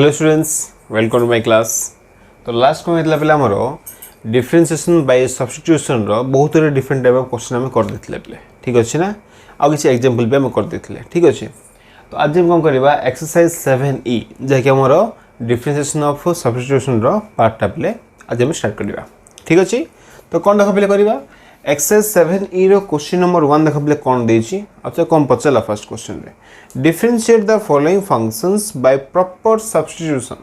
Hello students, welcome to my class. तो last को होता पे आमर डिफरेंशिएशन बाय सब्स्टिट्यूशन बहुत डिफरेंट टाइप ऑफ क्वेश्चन आम कर देते पे ठीक अच्छे ना। आउ किसी एग्जांपल भी आम कर देते ठीक अच्छे। तो आज हम कौन करवा एक्सरसाइज 7E जहाँकि आमर डिफरेंशिएशन ऑफ सब्स्टिट्यूशन पार्टा पे आज हम स्टार्ट करवा ठीक अच्छे। तो कौन देख पे करवा एक्सरसाइज 7E रो क्वेश्चन नंबर 1 देख पे कौन देछि। अच्छा कौन पचारा फर्स्ट क्वेश्चन रे differentiate the following functions by proper substitution.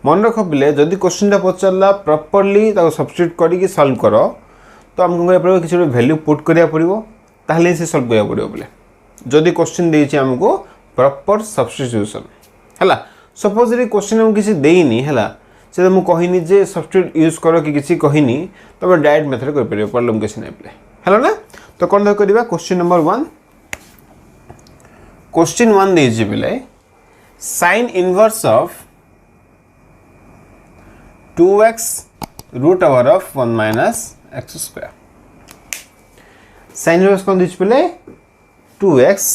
मन रख पे जदि क्वेश्चन टा पचारा प्रॉपर्ली सब्स्टिट्यूट करके सॉल्व कर तो आमको करिया पड़ो किसी वैल्यू पुट करिया पड़ो ताहले से सॉल्व करिया पड़ो बोले जदि क्वेश्चन देछि हमको प्रॉपर सब्स्टिट्यूशन हैला। सपोज रे क्वेश्चन हम किसी देइनी हैला से मु कहिनी जे सब्स्टिट्यूट यूज करो कि किसी कहिनी तो डायरेक्ट मेथड कर परियो प्रॉब्लम किसी नै प्ले हैला ना। तो कोन दे करबा क्वेश्चन नंबर 1 क्वेश्चन 1 देछि बेले sin inverse of 2x root over of 1 minus x square. sin inverse कोन देछि बेले 2x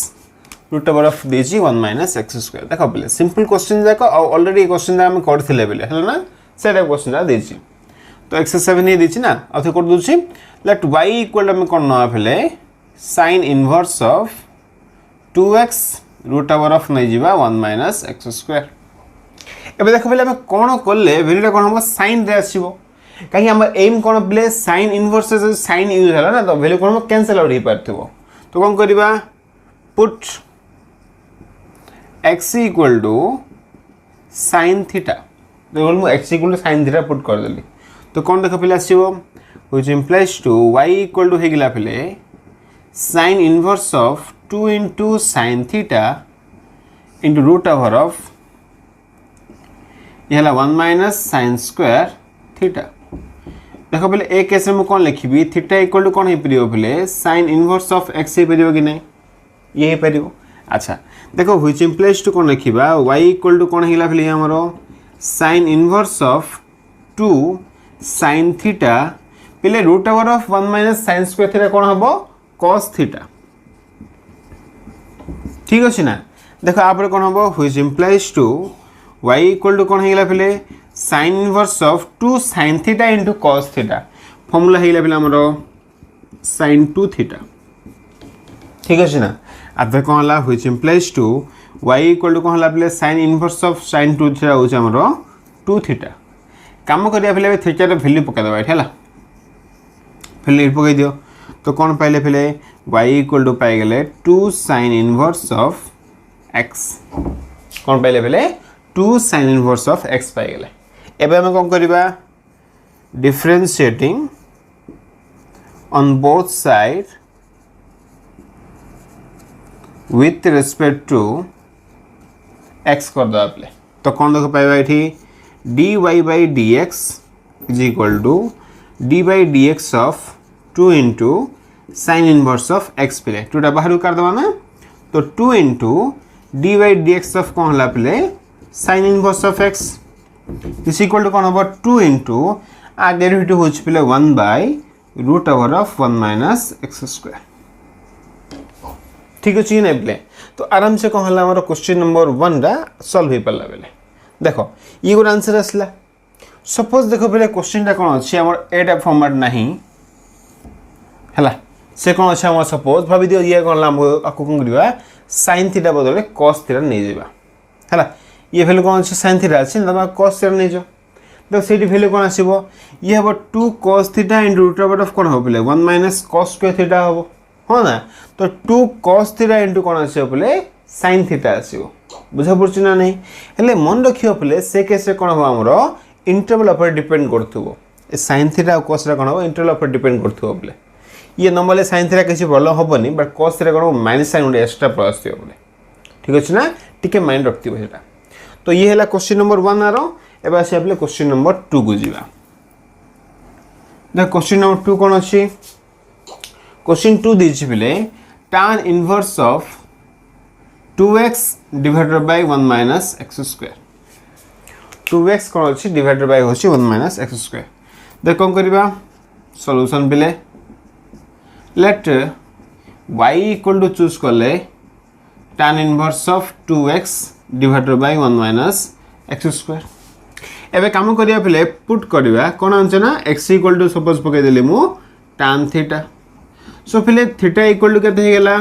रूट ओवर ऑफ देछि 1 माइनस x स्क्वायर। देखो बेले सिंपल क्वेश्चन जाको ऑलरेडी क्वेश्चन हम करथिले बेले हैला ना सेटा क्वेश्चन आ देछि। तो एक्सरसाइज 7 ही देछि ना आ तो कर दोछि लेट y इक्वल हम कोन न फेले sin inverse of 2x root over of नै जिबा 1 माइनस x स्क्वायर। एबे देखो बेले हम कोन करले वैल्यूटा कोन हम sin रे आसीबो काहे हमर एम कोन बेले sin इनवर्स से sin यूज हला ना तो वैल्यू कोन हम कैंसिल आउट ही पारथिबो। तो कोन करबा put x equal to sin theta. देखो मु x equal to sin theta put कर देली तो कोन देखो पहले आसीबो which implies to y equal to हे गिला पहले sin inverse of 2 into sin theta into root over of ये हला 1 माइनस sin स्क्वायर थीटा। देखो पहले ए केस में कोन लिखिबी थीटा इक्वल टू कोन हे परियो पहले sin इनवर्स ऑफ x हे परियो कि नहीं ये हे परियो। अच्छा देखो व्हिच इंप्लाइज टू कोन लिखिबा y इक्वल टू कोन हेला पहले हमरो sin inverse of 2 sin theta पहले root over of 1 minus sin square theta कोन हबो cos थीटा ठीक अछि ना। देखो आप कोन हबो which implies to y equal to कोन हेला पहले sin inverse of 2 sin theta into cos theta formula हेला पहले हमरो sin 2 थीटा ठीक अछि ना। अब कोन हला which implies to y equal to कोन हला पहले sin inverse of sin 2 theta होछ हमरो 2 थीटा। काम करिया पहले थीटा रे वैल्यू पका देबा हैला वैल्यू पका दियो तो कोन पाइले पहले y इक्वल टू पाइ गेले 2 sin इनवर्स ऑफ x कोन पाइले पहले 2 sin इनवर्स ऑफ x पाइ गेले। एबे हम कोन करबा differentiating on both side with respect to x कर दो आपले तो कोन देखो पाइबा एठी dy by dx is equal to d by dx of 2 into sin inverse of x पे 2 टा बाहर कर दबा ना तो 2 into d by dx of कोन हला पे sin inverse of x is equal to कोन होबो 2 into आ डेरिवेटिव होछ पे 1 by root over of 1 minus x square ठीक अछि नै प्ले। तो आराम से कोन हला हमर क्वेश्चन नंबर 1 रा सॉल्व हे पल्ला बेले देखो ये गुड आंसर असला। सपोज देखो पहले क्वेश्चन टा कोन अछि हमर ए टाइप फॉर्मेट नाही हला से कोन अछि हमर सपोज भाबी दियो ये कोन ला आकु कोन करिवा sin थीटा बदले cos थीटा नै जेबा हला ये वैल्यू कोन अछि sin थीटा अछि त cos थीटा नै जो देखो सेठी वैल्यू कोन आसीबो ये हबो 2 cos theta in root over of कोन हो पहले 1 माइनस cos स्क्वायर थीटा हबो हो ना। तो 2 cos थीटा इनटू कोन आसीबो पहले sin थीटा आसीबो बुझा पड़छ ना नहीं हेले मन रखियो पहले से केस रे कोन हो हमरो इंटरवल ऊपर डिपेंड करथुबो ए sin थीटा और cos रा कोन हो इंटरवल ऊपर डिपेंड करथुबो पहले ये नॉर्मली sin थीटा किसी प्रॉब्लम होबनी बट cos थीटा कोन माइनस साइन उडे एक्स्ट्रा प्लस थियो पहले ठीक अछि ना टिके माइंड रखथिबो सेटा। तो ये हैला क्वेश्चन नंबर 1 आरो एबा आसी आपले क्वेश्चन नंबर 2 को जीवा। द क्वेश्चन नंबर 2 कोन अछि क्वेश्चन 2 दिछि पहले tan inverse of 2x divided by 1 minus x square 2x कोन अछि डिवाइडेड बाय होछि 1 minus x square। देख कोन करबा सॉल्यूशन बिले let y equal to choose करले tan inverse of 2x divided by 1 minus x square एबे काम करिया पले पुट करबा कोन आंसर ना x इक्वल टू सपोज पके देली मु tan थीटा सो पले थीटा इक्वल टू केते हे गेला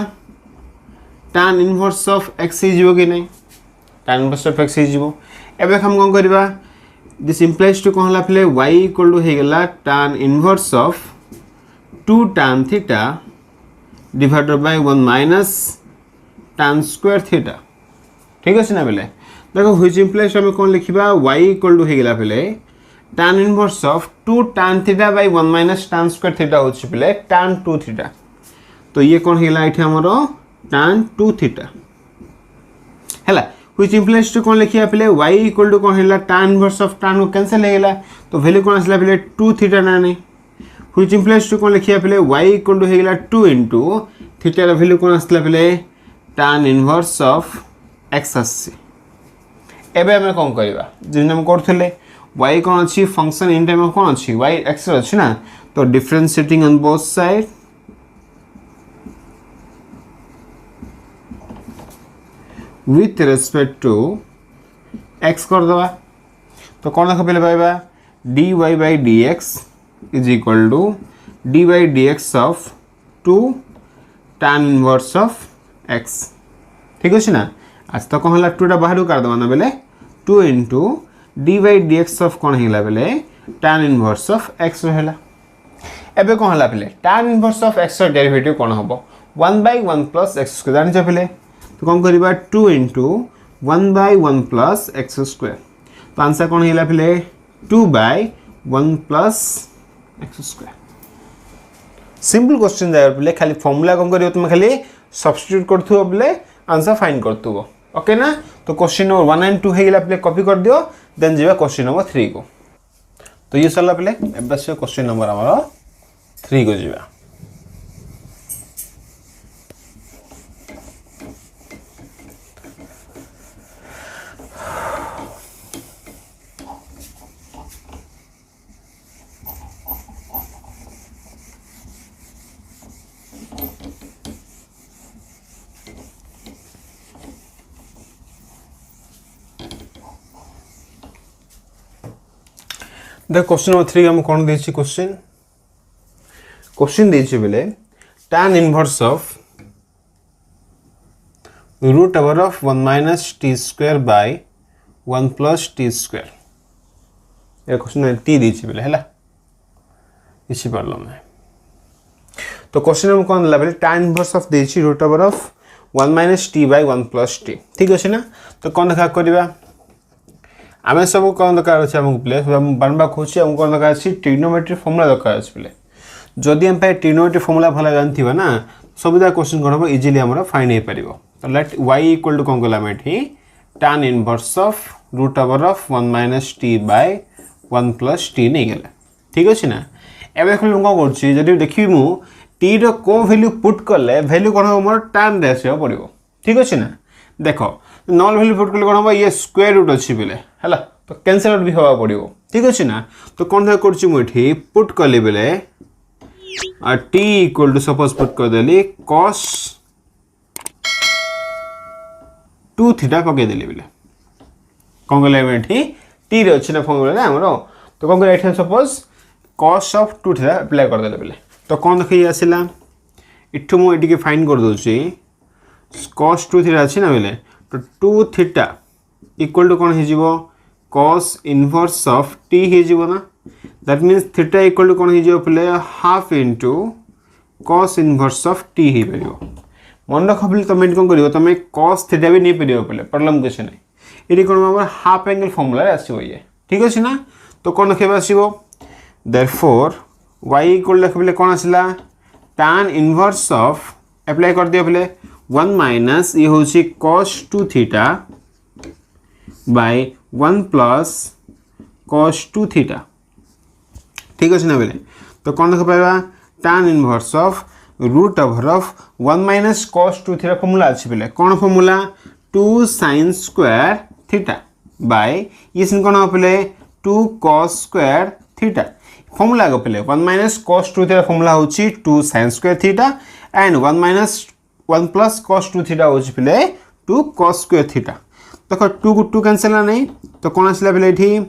tan इनवर्स ऑफ x ही जीवो कि नहीं tan इनवर्स ऑफ x ही जीवो एबे हम कोन करबा दिस इंप्लाइज टू कोन हला पले y इक्वल टू हे गेला tan inverse of 2 tan theta divided by 1 minus tan square theta ठीक है ना बेले देखो व्हिच इंप्लाइज हम कोन लिखिबा y इक्वल टू हे गेला पले tan inverse of 2 tan theta by 1 minus tan square theta होछि पले tan 2 थीटा तो ये कोन हेला एठी हमरो tan 2 थीटा हैला व्हिच इंप्लाइज टू कोन लिखिया पले y इक्वल टू कोन हेला tan इनवर्स ऑफ tan को कैंसिल हे गेला तो वैल्यू कोन आसला पले 2 थीटा ना नहीं व्हिच इंप्लाइज टू कोन लिखिया पले y इक्वल टू हे गेला 2 इनटू थीटा रा वैल्यू कोन आसला पले tan इनवर्स ऑफ x आसी एबे हम कोन करबा जिन हम करथले y कोन अछि फंक्शन इन टाइम कोन अछि y x अछि ना तो differentiating on both side with respect to x कर दवा तो कौन देख पहले पाइबा dy by dx is equal to dy by dx of 2 tan inverse of x ठीक अछि ना आज तो कौन हला 2 टा बाहर कर दवा ना बेले 2 into dy by dx of कौन हिला बेले tan inverse of x रहला एबे कौन हला बेले tan inverse of x र डेरिवेटिव कौन हबो 1 by 1 plus x को जानि छ पहले तो कौन करिबा 2 into 1 by 1 plus x square तो आंसर कौन हिला पहले 2 by 1 plus x square simple question जाय पहले खाली फार्मूला कौन करियो तुम खाली सब्स्टिट्यूट करथु पहले आंसर फाइंड करथु ओके ना तो क्वेश्चन नंबर 1 एंड 2 हेला पहले कॉपी कर दियो देन जेबा क्वेश्चन नंबर 3 को तो ये सरला पहले एबा से क्वेश्चन नंबर हमरो 3 को जेबा The question number 3 हम कौन देछि क्वेश्चन देछि बेले tan inverse of root over of 1 minus t square by 1 plus t square ये क्वेश्चन में t देछि बेले हैला इसी पढ़लो मैं तो क्वेश्चन में कौन लेवल tan inverse of देछि root over of 1 minus t by 1 plus t ठीक अछि ना तो कौन देखा करबा आमे सब कौन दरकार अछि हमक प्ले बनबा खोछि हम कौन दरकार अछि ट्रिग्नोमेट्री फार्मूला दरकार अछि प्ले जदि हम पाए ट्रिग्नोमेट्री फार्मूला भला जानथिबा ना सबदा क्वेश्चन करबो इजीली हमरा फाइंड हे परिबो तो लेट y इक्वल टू कोन गला मेठी tan inverse of root over of 1 minus t by 1 plus t नै गेला ठीक अछि ना एबे हम कोन करछि जदि देखि मु t रो को वैल्यू पुट करले वैल्यू कोन हमर tan रेशियो पड़िबो ठीक अछि ना देखो नॉल वैल्यू पुट करले कोन हम ये स्क्वायर रूट अछि बेले हैला तो कैंसिल आउट भी होवा पड़िबो ठीक अछि ना तो कोन द करछि मु एठी पुट करले बेले t equal to suppose put कर देली cos 2 थीटा पके देली बेले कोन गले एठी t रे अछि ना फॉर्मूला ना हमरो तो कोन गले एठी suppose cos of 2 theta apply कर देले बेले तो कोन देखि आसिला इठु मु एठी के फाइंड कर दोछि cos 2 थीटा अछि ना बेले तो 2 थीटा इक्वल टू कौन हो cos इनवर्स ऑफ t हो ना that means theta equal to कौन हो पहले half into cos inverse of t हो परियो मन रख पहले तुम कौन करियो तुम cos थीटा भी नहीं परियो पहले प्रॉब्लम कुछ नहीं इडी कोन हमर हाफ एंगल फार्मूला आसीबो ये ठीक अछि ना तो कोन रखबा आसीबो देयरफॉर y इक्वल रखबले कोन आसला tan इनवर्स ऑफ अप्लाई कर दियो पहले 1 माइनस ये होची cos 2 theta by 1 plus cos 2 theta ठीक अछि ना बेले तो कोन देख पाबा tan inverse of root over of 1 minus cos 2 theta formula अछि बेले कोन formula 2 sin square theta by ये सिन कोन पहले 2 cos स्क्वायर थीटा फार्मूला को पहले 1 माइनस cos 2 थीटा फार्मूला होची 2 sin square theta and 1 minus 1 plus cos 2 theta होची पहले 2 cos स्क्वायर थीटा देखो 2 को 2 कैंसल ना नहीं तो कौन आसला बेले ये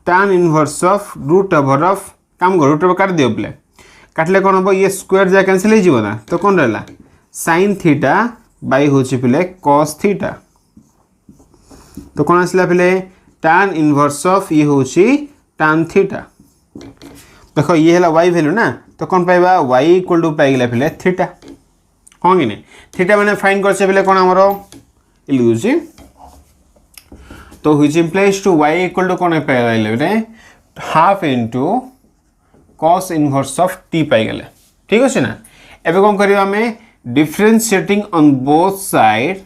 tan inverse of root over of काम कर रूट ओवर काट दियो बेले काटले कौन हम ये स्क्वायर जा कैंसल हो जीवो ना तो कौन रहला sin थीटा बाय होची बेले cos थीटा तो कौन आसला बेले tan इनवर्स ऑफ ये होची tan थीटा देखो ये है y वैल्यू ना तो कौन पाइबा y इक्वल टू पाई गेला बेले थीटा हाँ कि नहीं थीटा मैंने फाइंड करछे बेले कौन हमरो इलुजी तो which implies to y equal to कौन पाई गेले half into cos inverse of t पाई गेले ठीक अछि ना एबे कोन करियो हमें differentiating on both side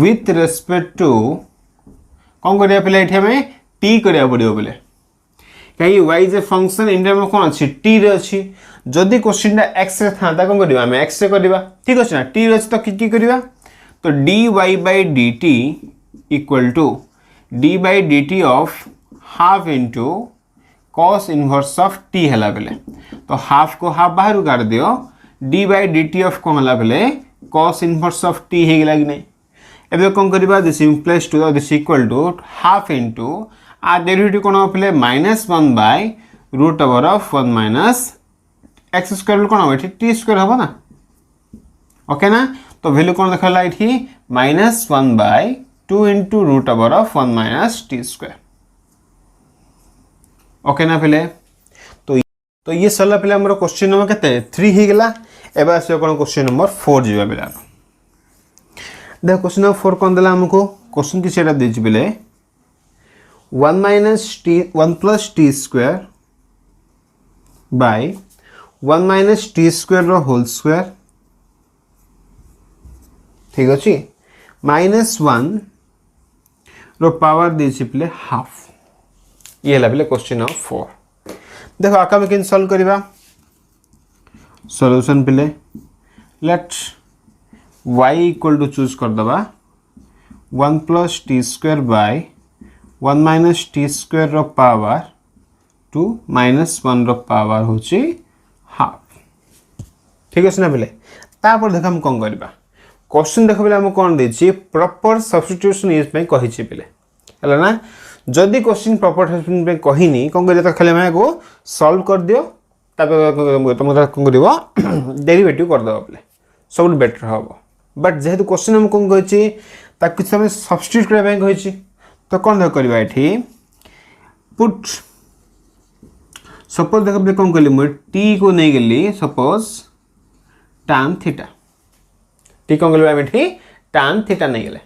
with respect to कौन करिया पहले एठी हमें t करिया पड़ियो बोले कहीं y is a function in term कोन अछि t रे अछि जदि क्वेश्चन x रे थांता कोन करिवा हमें x रे करिवा ठीक अछि ना t रे अछि तो की करिवा तो dy by dt equal to d by dt of half into cos inverse of t हला बेले तो हाफ को हाफ बाहर काट दियो d by dt of कोन हला बेले cos inverse of t हे गेला कि नहीं एबे कोन करबा this implies to this equal to half into आ डेरिवेटिव कोन होले -1 by root over of 1 minus x square कोन हो एठी t square हो ना ओके ना तो वैल्यू कोन देखला एठी -1 by 2 into root over of 1 minus t square okay ना पहले तो ये सरला पहले हमरो क्वेश्चन नंबर केते 3 ही गेला एबा आसे कोन क्वेश्चन नंबर 4 जीवा बेला देखो क्वेश्चन नंबर 4 कोन देला हमको क्वेश्चन की सेटा देछि बेले 1 minus t 1 plus t square by 1 minus t square रो होल स्क्वायर ठीक अछि -1 रो पावर देछि प्ले हाफ ये लेवल क्वेश्चन नंबर 4 देखो आका में किन सॉल्व करिवा सॉल्यूशन प्ले let y equal to choose कर दबा 1 plus t square by 1 minus t square row power 2 minus 1 रो पावर होची हाफ ठीक अछि ना बेले तापर देख हम कोन करबा क्वेश्चन देखो बेले हम कोन देछि प्रॉपर सब्स्टिट्यूशन यूज पे कहि छि बेले हला ना जदी क्वेश्चन प्रॉपर सब्स्टिट्यूशन पे कहिनी कोन करियो त खाली मैं को सॉल्व कर दियो तापर तुम कोन करिवो डेरिवेटिव कर दबो बेले सब बेटर होबो बट जेहेतु क्वेश्चन हम कोन कहि छि ता कुछ समय सब्स्टिट्यूट करे पे कहि छि तो कौन देख करबा एठी पुट सपोज देख बे कोन कली म t को नै गेली सपोज tan थीटा t कोन गलबा एठी tan थीटा नै गेले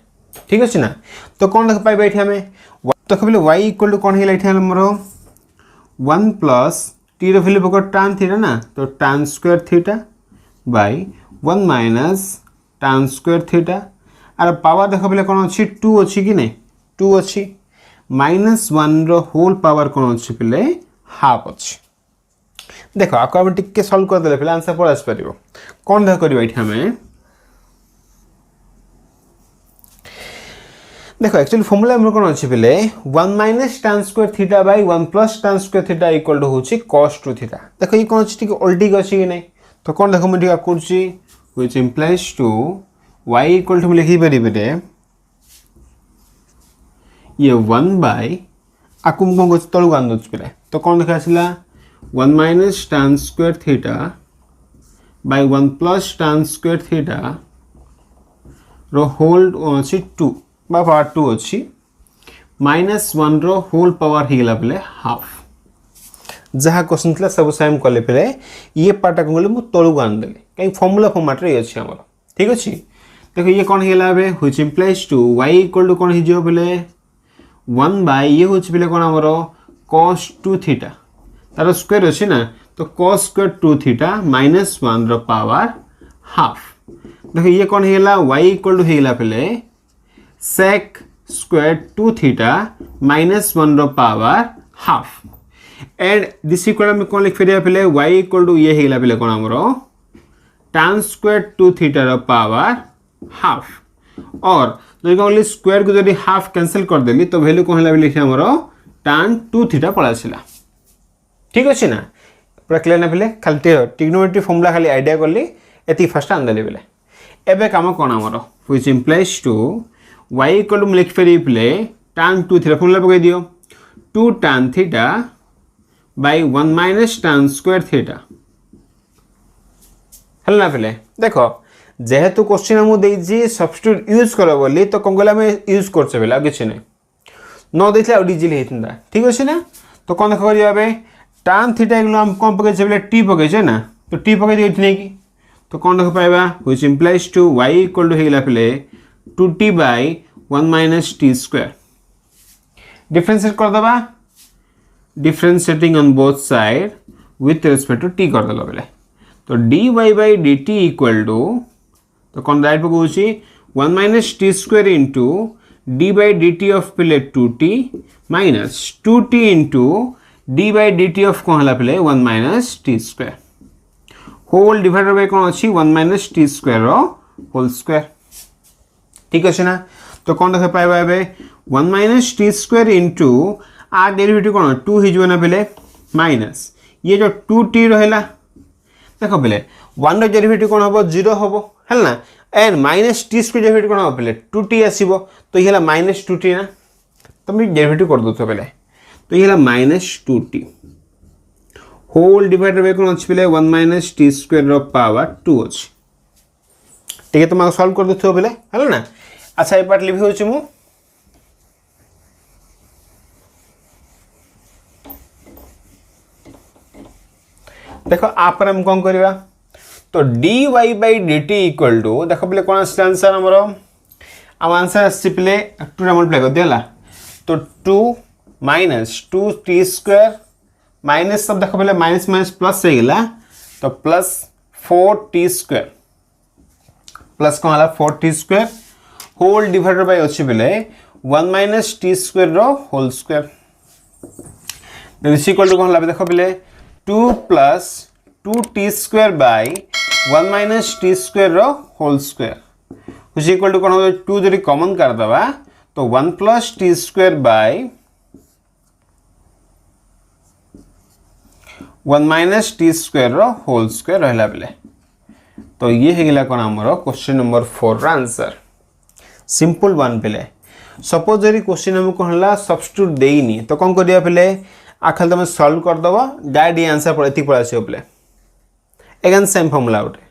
ठीक अछि ना तो कौन देख पाइबा एठी हमें तो कहबले y इक्वल टू कौन हेला एठी हमरो 1 प्लस t रो वैल्यू पकर tan थीटा ना तो tan square theta by 1 minus tan square theta आर पावर देख बले कोन अछि 2 अछि कि नै 2 अच्छी -1 रो होल पावर कोन अछि पले हाफ अछि देखो आको हम टिके सॉल्व कर देले पले आंसर पर आस परिबो कोन देख करबा एठी हमें देखो एक्चुअली फार्मूला हमर कोन अछि पले 1 minus tan square theta by 1 plus tan square theta equal to होछि cos 2 theta देखो ई कोन अछि टिके उल्टी अछि कि नै तो कोन देखो हम टिका करछि which implies to y equal to लिखि परिबे ये 1 बाय आकुम को तळु गांदुच पिले तो कोन देखा आसिला 1 minus tan square theta by 1 plus tan square theta row whole अछि 2 बा पावर 2 अछि -1 रो होल पावर ही गेला पले हाफ जहा क्वेश्चन थला सब सेम करले पले ये पार्ट को मु तळु गान देले कई फार्मूला फॉर्मेट रे अछि हमर ठीक अछि देखो ये कोन गेला बे which implies to y equal to कोन हि जो पले 1 बाय ये होछि पले कोन हमरो cos 2 थीटा तार स्क्वायर अछि ना तो cos स्क्वायर 2 थीटा -1 रो पावर हाफ देखो ये कोन हेला y इक्वल टू हेला पले sec स्क्वायर 2 थीटा -1 रो power half and this equal में कोन लिख फेरिया पले y इक्वल टू ये हेला पले कोन हमरो tan स्क्वायर 2 थीटा रो पावर हाफ और जो ओनली स्क्वायर को जदी हाफ कैंसिल कर देली तो वैल्यू कोन हला लिखि हमरो tan 2 थीटा पळासिला ठीक अछि ना पूरा क्लियर ना पले खाली ट्रिग्नोमेट्री फार्मूला खाली आईडिया करली एती फर्स्ट आन देले बेले एबे काम कोन हमरो which implies to y equal to लिख फेरी प्ले tan 2 थीटा फॉर्मूला पके दियो 2 tan theta by 1 minus tan square theta हल ना पहले देखो जेहेतु क्वेश्चन हमु देजी सब्स्टिट्यूट यूज करो बोली तो कोन गला में यूज करछे बेला किछ नै न देथले और इजीली हेतंदा ठीक अछि ना तो कोन देखो करिया बे tan थीटा इग्लो हम कोन पके छे बेले t पके छे ना तो t पके दियो इतने की तो कोन देखो पाइबा which implies to y equal to हेला पहले 2t by 1 minus t square differentiate कर दबा differentiating on both side with respect to t कर दलो बेले तो dy by dt equal to तो कौन राइट पको होची 1 minus t square into d by dt of पहले 2t minus 2t into d by dt of कौन हला पहले 1 minus t square whole divided bye कौन अछि 1 माइनस t स्क्वायर रो होल स्क्वायर ठीक अछि ना तो कौन देखे पाइबा एबे 1 माइनस t स्क्वायर इनटू आ डेरिवेटिव कौन 2 हिजो ना पहले माइनस ये जो 2t रहला देखो पहले 1 रो डेरिवेटिव कोन हबो 0 हबो हल ना and minus t square derivative कोन हबो पहले 2t आसीबो तो ये हला माइनस 2t ना तुम डेरिवेटिव कर दो तो पहले तो ये हला minus 2t whole divided by कोन अछि पहले 1 माइनस t स्क्वायर रो पावर 2 अछि ठीक है तुम सॉल्व कर दो पहले हल ना अच्छा ए पार्ट लिखि होछि मु देखो आप पर हम कौन करिवा तो dy by dt equal to देखो पहले कौन आसी आंसर हमरो हम आंसर आसी पहले 2 रे मल्टीप्लाई कर दियला तो 2 माइनस 2t स्क्वायर माइनस सब देखो पहले माइनस माइनस प्लस हो गेला तो प्लस 4t स्क्वायर प्लस कौन हला 4t square whole divided bye अछि पहले 1 माइनस t स्क्वायर रो whole square this equal to कौन हला देखो पहले 2 plus 2t square by 1 minus t square row whole square which equal to कौन हो 2 जरी कॉमन कर दबा तो 1 plus t square by 1 minus t square row whole square रहला बेले तो ये हे गेला कोन हमरो क्वेश्चन नंबर 4 रा आंसर सिंपल वन बेले सपोज जरी क्वेश्चन हम कहला सब्स्टिट्यूट देइनी तो कोन करिया बेले आखल तुम सॉल्व कर दबा डायरेक्ट आंसर पर एति पड़ा छै ओपले अगेन सेम फार्मूला उठे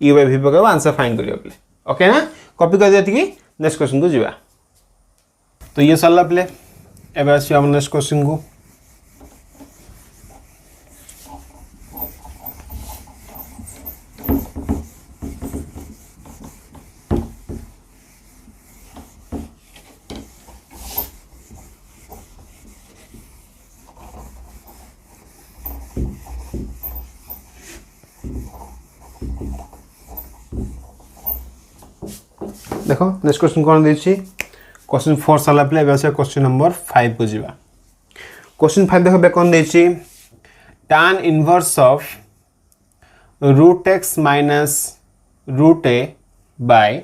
u by v पकबा आंसर फाइंड करियो ओपले ओके ना कॉपी कर देती की नेक्स्ट क्वेश्चन को जीवा तो ये सल्ला प्ले एबे आसी हम नेक्स्ट क्वेश्चन को देखो नेक्स्ट क्वेश्चन कौन देछि क्वेश्चन 4 साला प्ले वैसे क्वेश्चन नंबर 5 को जीवा क्वेश्चन 5 देखो बे कौन देछि tan inverse of root x minus root a by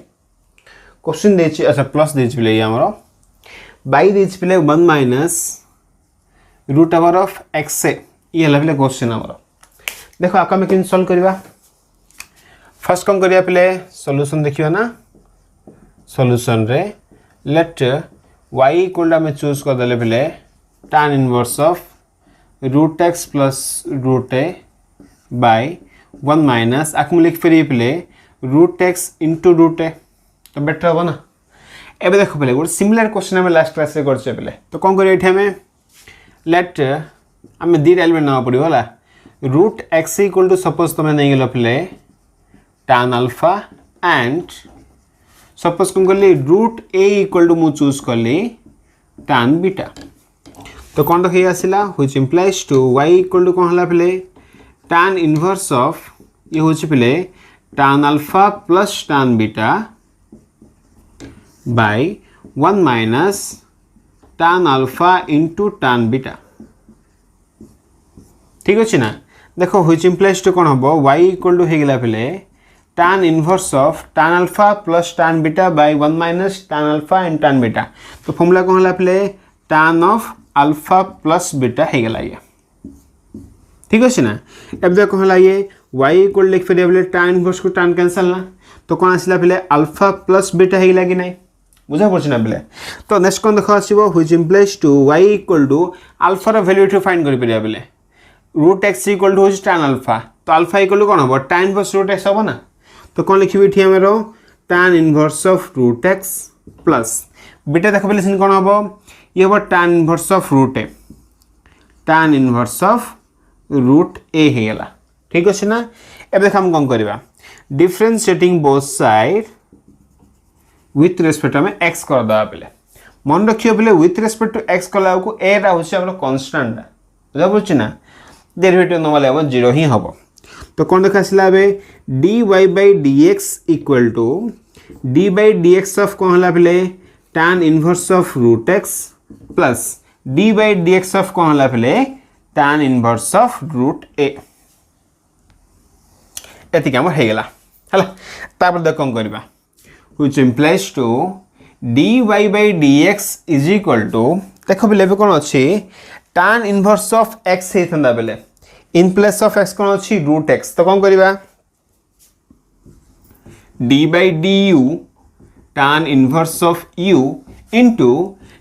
question देछि अच्छा प्लस देछि प्ले हमरो बाय देछि प्ले 1 minus root over of x a ये लेवल क्वेश्चन हमरो देखो आका में किन सॉल्व करबा फर्स्ट कौन करिया प्ले सॉल्यूशन देखियो ना सॉल्यूशन रे लेट y इक्वल में चूज कर देले पहले tan inverse of root x plus root a by 1 minus आकम लिख फेरी पहले रूट x इनटू रूट a तो बेटर हो ना एबे देखो पहले गोटे सिमिलर क्वेश्चन हम लास्ट क्लास रे करछे पहले तो कोन करिया एठे में लेट हमें दी एलिमेंट ना पड़ियो होला root x equal to suppose तमे नै गेलो पहले tan अल्फा एंड सपोज कौन कर ली रूट a इक्वल टू मु चूज कर ली tan बीटा तो कौन रखे आसिला which implies to y equal to कौन हला पहले tan इनवर्स ऑफ ये होछि पहले tan alpha plus tan beta by 1 minus tan alpha into tan beta ठीक अछि ना देखो व्हिच इंप्लाइज टू कौन हबो y इक्वल टू हे गेला पहले tan inverse of tan alpha plus tan beta by 1 minus tan alpha and tan beta तो फॉर्मूला कौन हला पहले tan of alpha plus beta हे गेला ये ठीक अछि ना अब देखो हला ये y इक्वल लिख फेर tan इनवर्स को tan कैंसिल ना तो कौन आसला पिले अल्फा प्लस बीटा हेला कि नहीं बुझा पड़छ ना पिले तो नेक्स्ट कोन देखा आसीबो which implies to y equal to alpha रो वैल्यू टू फाइंड करि परिया पिले root x equal to tan alpha तो अल्फा इक्वल टू कोन हो tan इनवर्स रूट x हो ना तो कोन लिखिबि एठी हमरो tan inverse of root x plus beta देखो पिले सिन कोन हो ये हो tan inverse of root a tan inverse of root a हेला ठीक अछि ना अब देख हम कोन करबा differentiating both side with respect में x कर दबा पले मन रखियो पले विथ रेस्पेक्ट टू x कला को a रा होछि हमर कांस्टेंट बुझा पड़छ ना डेरिवेटिव नॉर्मल है 0 ही हबो तो कोन देखा आसला बे dy by dx equal to d by dx of कोन हला पले tan inverse of root x plus d by dx of कोन हला पले tan inverse of root a एतिक हमर हे गेला हला तापर देख कोन करबा which implies to dy by dx is equal to देखो बेले कोन अछि tan inverse of x हेतंदा बेले in place of x कोन अछि root x तो कोन करबा d by du tan inverse of u into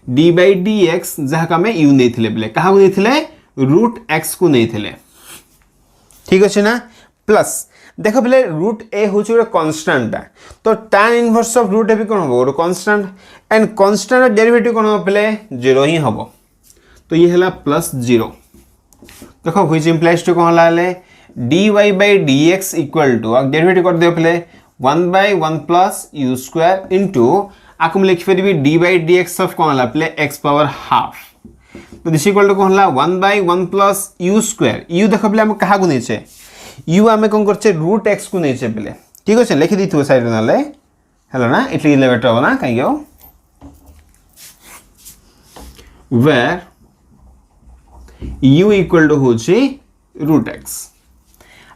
d by dx जहा का में u नेथिले बेले कहा को नेथिले root x को नेथिले ठीक अछि ना प्लस देखो बेले रूट a होची रे कांस्टेंट तो tan inverse of root a भी कोन हो रे कांस्टेंट एंड कांस्टेंट डेरिवेटिव कोन हो बेले 0 ही हबो तो ये हला प्लस 0 देखो व्हिच इंप्लाइज टू कोन हला ले dy by dx equal to अब डेरिवेटिव कर दियो बेले 1 by 1 plus u square into आकुम लिख फेरबी d by dx ऑफ कोन हला बेले x पावर हाफ तो दिस इक्वल टू कोन हला 1 by 1 plus u square u देखो बेले हम कहा गुने छे u आमे कोन करछे रूट x को नै छे बेले ठीक अछि लिखि दिथु साइड नाले हेलो ना इटली लेवेट हो ना काइयो where u इक्वल टू होची रूट x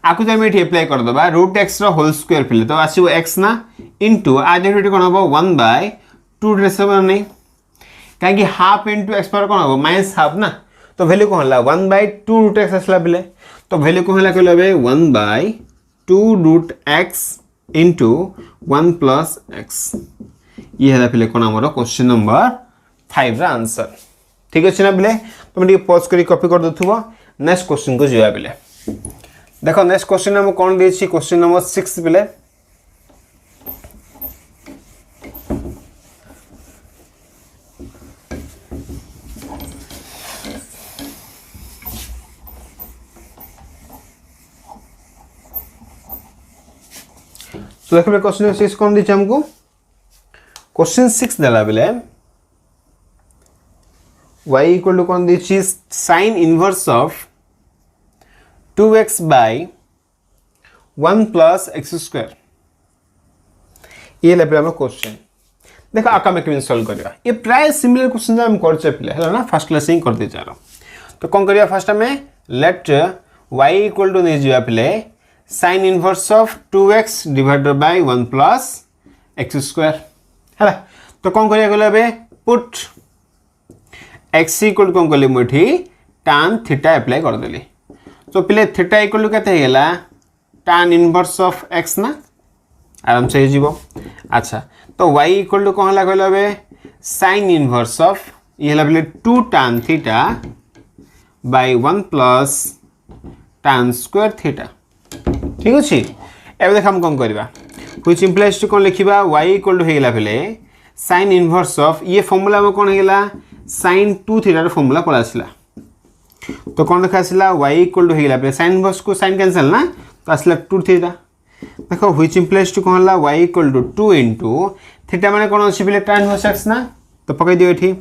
आकु त हम एठी अप्लाई कर दबा रूट x रो होल स्क्वायर पिले तो आसीबो x ना इनटू आ डेरिवेटिव कोन होबो 1 बाय 2 रेसबो नै काहे कि हाफ इनटू x पर कोन होबो माइनस हाफ ना तो वैल्यू कोन हला 1 बाय 2 रूट x असला बेले तो वैल्यू को हला कहले बे 1 by 2 root x into 1 plus x ये हला पहले कोन हमरो क्वेश्चन नंबर 5 रा आंसर ठीक अछि ना बेले तुम डी पॉज करी कॉपी कर दथुबो नेक्स्ट क्वेश्चन को जिया बेले देखो नेक्स्ट क्वेश्चन हम कोन दे छी क्वेश्चन नंबर 6 बेले तो देखो क्वेश्चन 6 कौन दीचे हमको क्वेश्चन 6 देला बेले y इक्वल टू कौन दीची sin inverse of 2x by 1 plus x square ये लेबल हम क्वेश्चन देखो आका में केमिन सॉल्व करिया ये प्राय सिमिलर क्वेश्चन हम कर चपिले हैला ना फर्स्ट क्लास ही कर दे चारो तो कौन करिया फर्स्ट में लेट y इक्वल टू नै जिया पिले sin inverse of 2x divided by 1 plus x square है तो कौन करिया गले बे पुट x इक्वल कौन कले मुठी tan थीटा अप्लाई कर देली तो पहले थीटा इक्वल केते हेला tan इनवर्स ऑफ x ना आराम से जीवो अच्छा तो y इक्वल कौन हला गले बे sin इनवर्स ऑफ ये हला पहले 2 tan theta by 1 plus tan square theta ठीक अछि एबे देख हम कोन करबा व्हिच इंप्लाइज टू कोन लिखिबा y इक्वल टू हेला पहले sin इनवर्स ऑफ ये फार्मूला में कोन हेला sin 2 थीटा रो फार्मूला पड़ा आसला तो कोन लिखा आसला y इक्वल टू हेला पहले sin इनवर्स को sin कैंसिल ना तो आसला 2 थीटा देखो व्हिच इंप्लाइज टू कोन हला y equal to 2 into theta माने कोन अछि पहले tan इनवर्स x ना तो पकई दियो एठी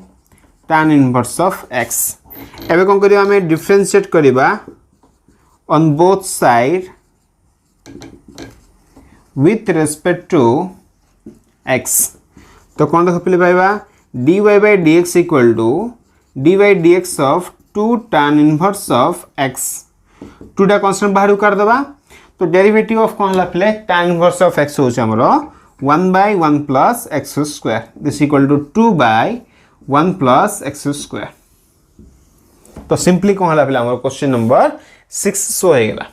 tan इनवर्स ऑफ x एबे कोन करियो हमें डिफरेंशिएट करबा on both side with respect to x तो कौन देखो पहले पाइबा dy by dx equal to dy dx of 2 tan inverse of x 2 टा कांस्टेंट बाहर कर दबा तो डेरिवेटिव ऑफ कौन हला पहले tan inverse of x होछ हमरो 1 by 1 plus x square this equal to 2 by 1 plus x square तो सिंपली कौन हला पहले हमरो क्वेश्चन नंबर 6 सो हेला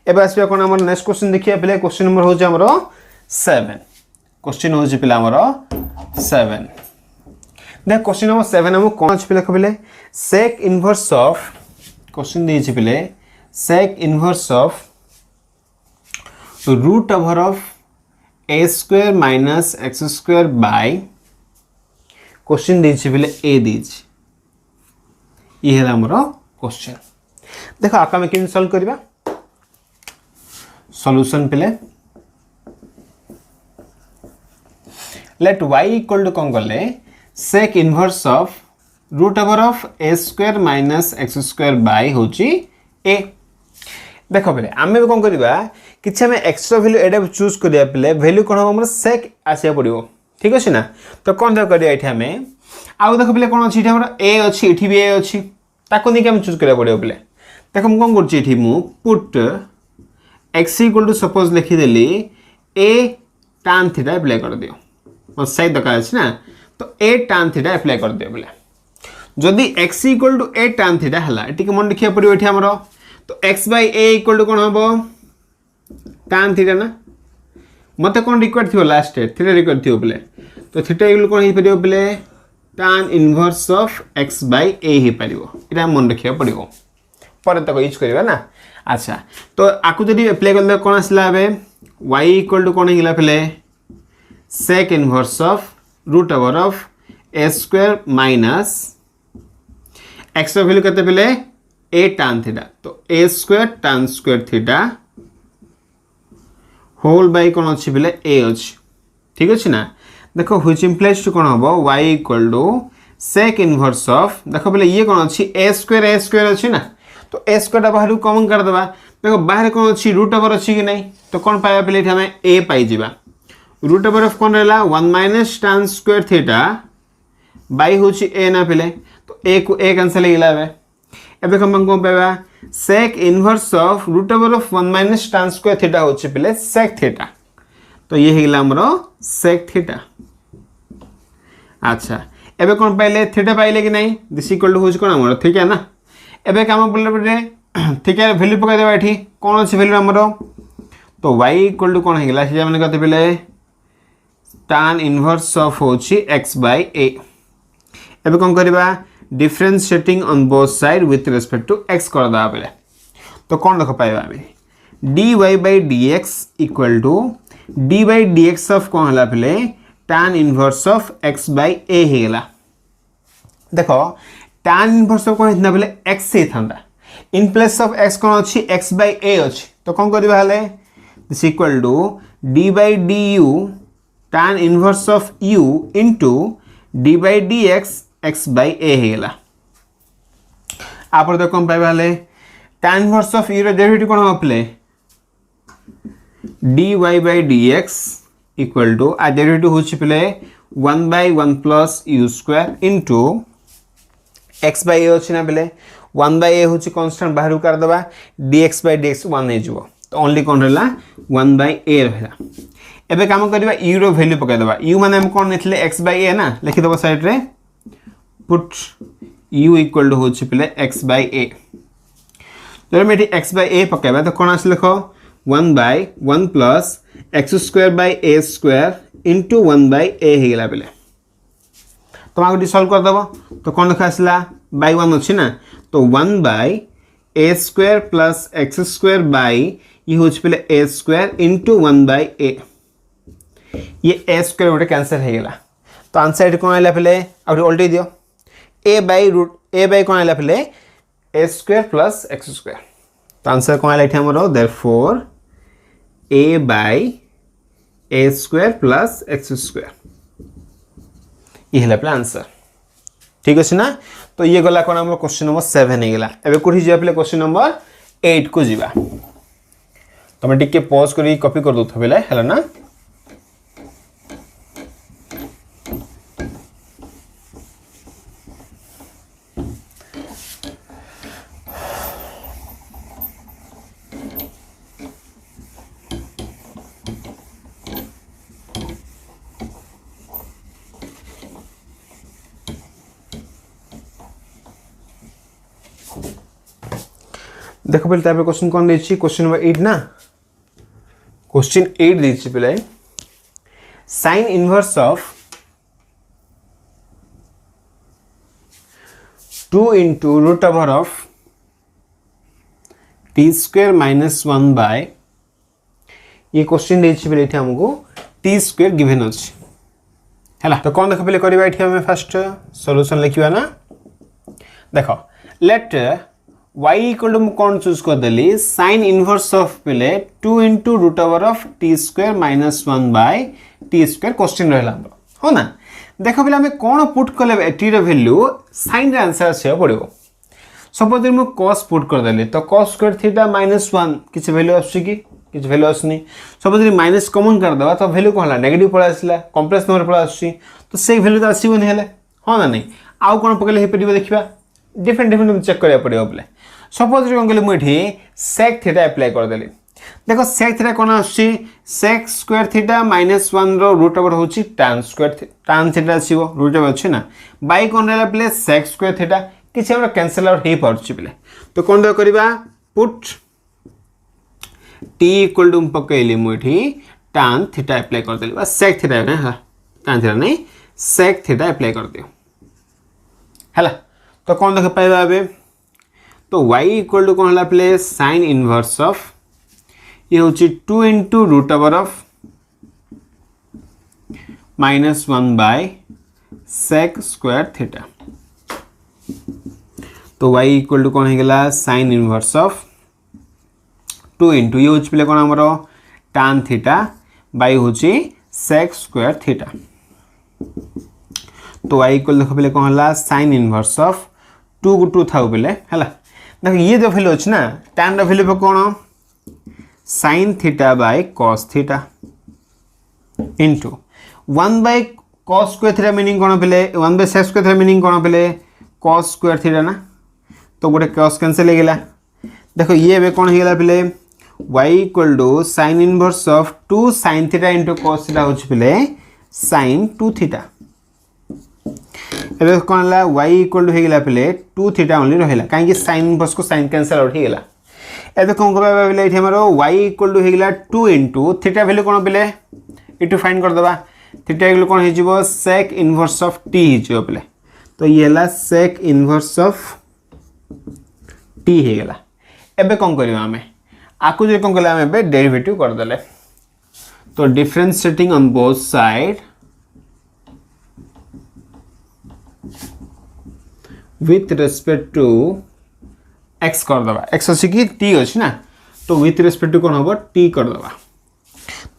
एबे आसबे कोन हमर नेक्स्ट क्वेश्चन देखिया पहले क्वेश्चन नंबर हो जे हमरो 7 क्वेश्चन हो पिला हमर 7 देख क्वेश्चन नंबर 7 हम कौन अछि पिला कबिले sec inverse of क्वेश्चन दी छि पिले sec inverse of root over of a square minus x square by question दी छि पिले a दी छि ये है हमर क्वेश्चन देखो आका में किन सॉल्व करबा सॉल्यूशन पिले let y equal to कौन करले sec inverse of root over of a square minus x square by होची a देखो पहले आमे कौन करबा किछ हमें एक्स्ट्रा वैल्यू एडा चूज करिया पहले वैल्यू कोन हमर sec आसिया पड़ियो ठीक अछि ना तो कोन दे करिया एठी हमें आउ देखो पहले कोन अछि एठी हमर a अछि एठी भी a अछि ताको नि के हम चूज करिया पड़ियो पहले देखो हम कोन करछि एठी मु put x equal to suppose लिखि देली a tan थीटा अप्लाई कर दियो और सही दरकार अछि ना तो a tan थीटा अप्लाई कर दियो बोले जदि x equal to a tan theta हला एटी के मन लिखिया पड़ियो एठी हमरो तो x by a equal to कोन हबो tan थीटा ना मते कोन रिक्वायर्ड थियो लास्ट थीटा रिक्वायर्ड थियो बोले तो थीटा इक्वल कोन हे परियो बोले tan inverse of x by a हे परियो एटा मन रखिया पड़ियो पर तक यूज करबा ना अच्छा तो आकु जदि अप्लाई करले कोन आसला बे y equal to कोन हिला पहले sec inverse of root over of a square minus x का वैल्यू करते पहले a tan थीटा तो a square tan square theta whole by कोन अछि पहले a अछि ठीक अछि ना देखो व्हिच इंप्लाइज टू कोन हबो y equal to sec inverse of देखो पहले ये कोन अछि a square अछि ना तो a square टा बाहर कॉमन कर देबा देखो बाहर कोन अछि रूट ओवर अछि कि नहीं तो कोन पाया पहले हमें a पाई जिबा रूट ओवर ऑफ कोन रहला 1 minus tan square theta by होछि a ना पहले तो a को a कैंसिल हिला बे एबे हम कोन पाबा sec inverse of root over of 1 minus tan square theta होछि पहले sec थीटा तो ये हिला हमरो sec थीटा अच्छा एबे कोन पाइले थीटा पाइले कि नहीं दिस इक्वल टू होछि कोन हमरो ठीक है ना एबे काम बोलले ठीक है वैल्यू पका देबा एठी कोन अछि वैल्यू हमरो तो y इक्वल टू कोन हिला से हमने कहते पहले tan inverse of होछि x by a एबे कोन करबा differentiating on both side with respect to x कर दा पहले तो कोन देखो पाइबा हमें dy by dx equal to d by dx of कोन हला पहले tan inverse of x by a हेला देखो tan inverse of कोन इतना पहले x से थांदा in place of x कोन अछि x by a अछि तो कोन करबा हले this equal to d by du tan inverse of u into d by dx x by a हेला आप देखो हम पाइबा हले tan inverse of u रे डेरिवेटिव कोन हो प्ले dy by dx equal to आ डेरिवेटिव होछि प्ले 1 by 1 plus u square into x by a होछि ना प्ले 1 by a होछि कांस्टेंट बाहर कर दबा dx by dx 1 हे जबो तो ओनली कोन रहला 1 by a रहला एबे काम करबा u रो वैल्यू पका दबा u माने हम कोन नेथले x by a ना लिखि दबा साइड रे पुट u equal to होछि पहले x by a जब मैं x by a पकाबा तो कोन आस लिखो 1 by 1 plus x square by a square into 1 by a हे गेला पहले तो आगो सॉल्व कर दबो तो कोन लिखा आसला by 1 अछि ना तो 1 by a square plus x square by ये होछि पहले a square into 1 by a ये a square उठे कैंसिल हे गेला तो आंसर कोन आइला पहले और उल्टी दियो a by कोन आइला पहले a square plus x square तो आंसर कोन आइला हमरो therefore a by a square plus x square ये हला प्ले आंसर ठीक अछि ना तो ये गला कोन हमरो क्वेश्चन नंबर 7 हे गेला एबे कोठी जे पहले क्वेश्चन नंबर 8 को जीवा तमे टिके पॉज करी कॉपी कर दो थबेला हला ना देखो पहले क्वेश्चन कौन देखिए क्वेश्चन नंबर 8 ना क्वेश्चन 8 देखिए पहले sin inverse of 2 into root over of t square minus 1 by ये क्वेश्चन देछि बेले हमको t square गिवन अछि हैला। तो कोन देख पहले करबा एठी हम फर्स्ट सॉल्यूशन लिखिबा ना। देखो लेट y इक्वल टू कौन चूज कर देली sin इनवर्स ऑफ पहले 2 into root over of t square minus 1 by t square question रहला हो ना। देखो पहले हमें कौन पुट कले t रे वैल्यू sin रे आंसर से पड़िबो। सपोज मु cos पुट कर देली तो cos स्क्वायर थीटा माइनस 1 किछ वैल्यू आछि कि किछ वैल्यू आसनी। सपोज माइनस कॉमन कर दवा तो वैल्यू कोन हला नेगेटिव पड़ा आसला कॉम्प्लेक्स नंबर पड़ा आछि तो से वैल्यू तो आसीबो नै हेले हो ना नहीं। आउ कोन पकले हे पड़िबो देखिबा डिफरेंट चेक करिया पड़िबो बोले। सपोज कोन कहले मु एठी sec थीटा अप्लाई कर देली। देखो sec थीटा कोन आछि sec स्क्वायर थीटा माइनस 1 रो रूट ओवर होछि tan स्क्वायर tan थीटा आसीबो रूट ओवर अछि ना बाय कोन रहला प्ले sec स्क्वायर थीटा किछ हमरा कैंसिल आउट हे पड़छि प्ले। तो कोन द करबा पुट t इक्वल टू पकैली मु एठी tan थीटा अप्लाई कर देली बस sec थीटा ना हां tan थीटा नहीं sec थीटा अप्लाई कर दियो हैला। तो कोन देख पाइबा अबे तो y इक्वल टू कोन हला प्ले sin इनवर्स ऑफ ये होची 2 into root over of minus 1 by sec square theta। तो y इक्वल टू कोन हे गेला sin इनवर्स ऑफ 2 into ये होची प्ले कोन हमरो tan थीटा बाय होची sec square theta। तो y इक्वल देखो पहले कोन हला sin इनवर्स ऑफ 2 को 2 थाउ पहले हला। देखो ये जो वैल्यू अछि ना tan द वैल्यू पे कोन sin theta by cos theta into 1 by cos square theta meaning कोन पहले 1 by sec square theta meaning कोन पहले cos स्क्वायर थीटा ना। तो गोटे cos कैंसिल हो गेला। देखो ये बे कोन हो गेला पहले y equal to sin inverse of 2 sin theta into cos theta होछ पहले sin 2 थीटा। एबे कोन हला y इक्वल टू हो गेला पहले 2 थीटा ओनली रहला काहे कि sin इनवर्स को sin कैंसिल आउट हो गेला। एबे कोन करबा पहले एठी हमरो y इक्वल टू हो गेला 2 into थीटा वैल्यू कोन पहले इटू फाइंड कर दबा थीटा वैल्यू कोन हे जिवो sec इनवर्स ऑफ t हे जिवो पहले। तो ये हला sec इनवर्स ऑफ t हे गेला। एबे कोन करबा हमें आकु जे कोन करला हमें बे डेरिवेटिव कर देले। तो differentiating on both side with respect to x कर दबा x अछि कि t अछि ना तो विथ रिस्पेक्ट टू कोन होबो t कर दबा।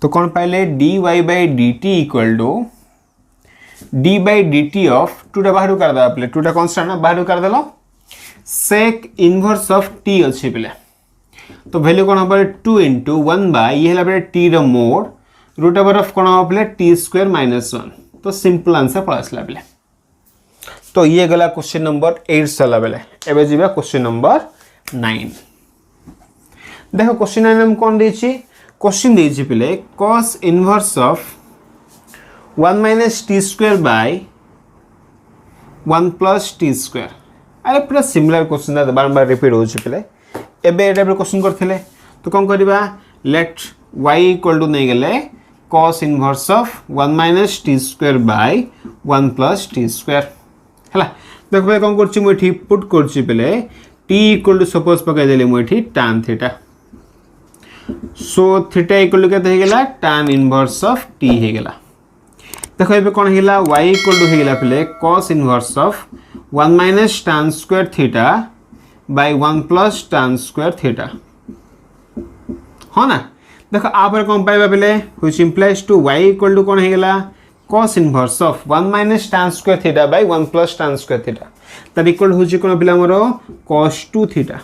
तो कोन पाइले dy by dt equal to d by dt of 2 टा बाहर कर दबा पले 2 टा कांस्टेंट ना बाहर कर देलो sec इनवर्स ऑफ t अछि पले। तो वैल्यू कोन होबो 2 into 1 by ये हला पले t रो मोड रूट ओवर ऑफ कोन होबो पले t स्क्वायर माइनस 1। तो सिंपल आंसर पड़ासला पले। तो ये गला क्वेश्चन नंबर 8 सला बेले। एबे जीवा क्वेश्चन नंबर 9। देखो क्वेश्चन 9 में कोन देछि क्वेश्चन देछि पहले cos inverse of 1 minus t square by 1 plus t square। अरे पूरा सिमिलर क्वेश्चन दा बार-बार रिपीट हो छि पहले। एबे एटा पर क्वेश्चन करथिले तो कोन करबा लेट y इक्वल टू नै गेले cos inverse of 1 minus t square by 1 plus t square हला। देखो भाई कोन करछि मु एठी पुट करछि पहले t इक्वल टू सपोज पकाय देले मु एठी tan theta. So theta equal to केते हे गेला tan इनवर्स ऑफ t हे गेला। देखो एबे कोन हेला y इक्वल टू हे गेला पहले cos inverse of 1 minus tan square theta by 1 plus tan square theta हो ना। देखो आ पर कोन पाइबा पहले which implies to y equal to कोन हे गेला cos inverse of 1 minus tan square theta by 1 plus tan square theta that equal होची कोन पिला हमरो cos 2 थीटा।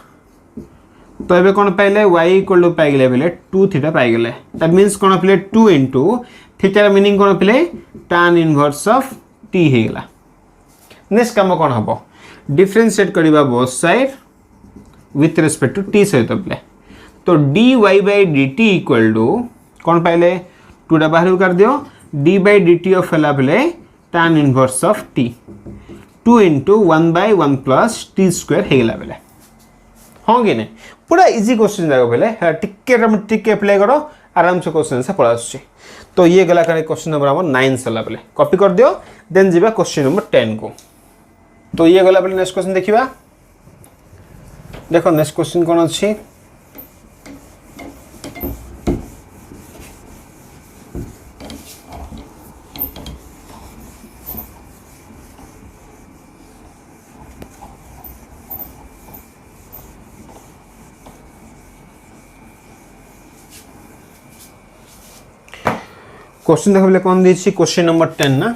तो एबे कोन पाइले y इक्वल टू पाइ गेले पहले 2 थीटा पाइ गेले दैट मींस कोन पहले 2 into थीटा मीनिंग कोन पहले tan इनवर्स ऑफ t हे गेला। नेक्स्ट काम कोन हबो डिफरेंशिएट करबा both side with respect to t सहित पहले। तो dy by dt equal to कोन पाइले 2 टा बाहर कर दियो d by dt ऑफ हला पहले tan inverse of t 2 into 1 by 1 plus t square हे गेला पहले होगे ने पूरा इजी क्वेश्चन जागो पहले टिके अप्लाई करो आराम से क्वेश्चन से पड़ा आसुची। तो ये गला क्वेश्चन नंबर हम 9 सरला बेले कॉपी कर दियो देन जीवा क्वेश्चन नंबर 10 को। तो ये गला बेले नेक्स्ट क्वेश्चन देखिबा। देखो नेक्स्ट क्वेश्चन कोन अछि क्वेश्चन देखो बेले कौन दीची क्वेश्चन नंबर 10 ना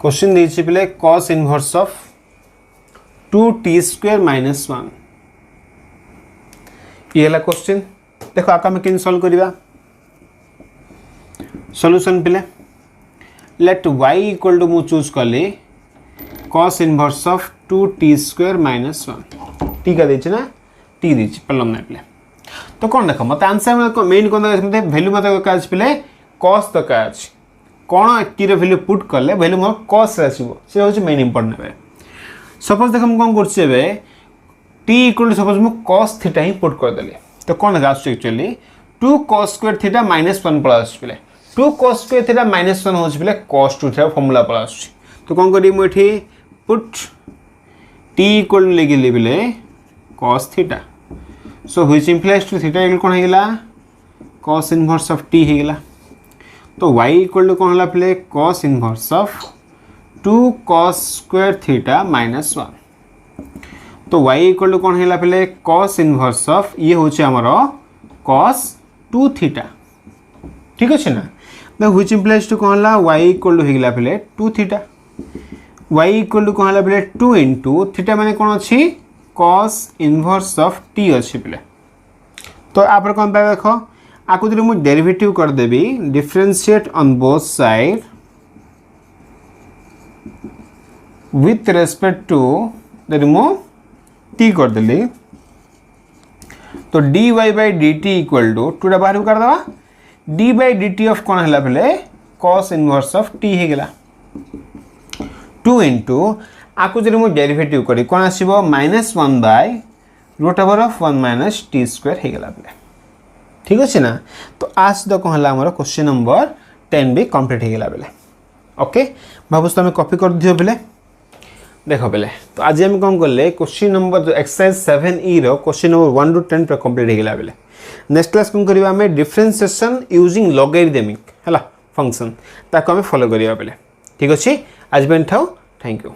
क्वेश्चन दीची बेले cos inverse of 2t square minus 1 ये वाला क्वेश्चन देखो आका में किन सॉल्व करिबा सॉल्यूशन बेले लेट y इक्वल टू मु चूज करले cos inverse of 2t square minus 1 t का दीची ना t दीची प्रॉब्लम ना बेले तो कौन देख मत आंसर मेन कौन मत वैल्यू मत काज पे कॉस द काज कौन टी रे वैल्यू पुट करले वैल्यू मो कॉस रे आसीबो से होची मेन इंपोर्टेंट है। सपोज देख हम कौन करछे बे टी इक्वल सपोज मो cos थीटा ही पुट कर देले तो कौन आछ actually 2 cos square theta minus 1 plus पे 2 cos स्क्वायर थीटा माइनस 1 होची पे cos 2 थीटा फार्मूला प्लस तो कौन करी मो एठी पुट टी इक्वल लेगे लेबले cos theta so which implies to theta equal कौन हेगला cos इनवर्स ऑफ t हेगला तो y इक्वल टू कौन होला प्ले cos inverse of 2 cos square theta minus 1 तो y इक्वल टू कौन हेगला प्ले cos इनवर्स ऑफ ये होचे हमरो cos 2 थीटा ठीक अछि ना तो व्हिच इम्प्लाइज टू कौन होला y इक्वल टू हेगला प्ले 2 थीटा y इक्वल टू कौन होला प्ले 2 इनटू थीटा माने कौन अछि cos इनवर्स ऑफ t अच्छी पे तो आप कौन पाए देख आपको जो मुझे डेरिवेटिव कर देबी differentiate on both side with respect to मु t कर देली तो dy by dt equal to टूटा बाहर कर दवा d बाय dt ऑफ कौन हला पहले cos इनवर्स ऑफ t हे गेला 2 इनटू आपको जो मुझे डेरिवेटिव करी कौन आसीबो -1 by root over of 1 minus t square हे गेला बेले ठीक अछि ना। तो आज तो कहला हमर क्वेश्चन नंबर 10 भी कंप्लीट हे गेला बेले ओके भाबुस तमे कॉपी कर दियो बेले देखो बेले। तो आज हम कोन करले क्वेश्चन नंबर जो एक्सरसाइज 7e रो क्वेश्चन नंबर 1 टू 10 पर कंप्लीट हे गेला बेले। नेक्स्ट क्लास कोन करिवा हमें डिफरेंशिएशन यूजिंग लॉगरिथमिक हला फंक्शन ताको हमें फॉलो करिवा बेले ठीक अछि आज बेन थाउ थैंक यू।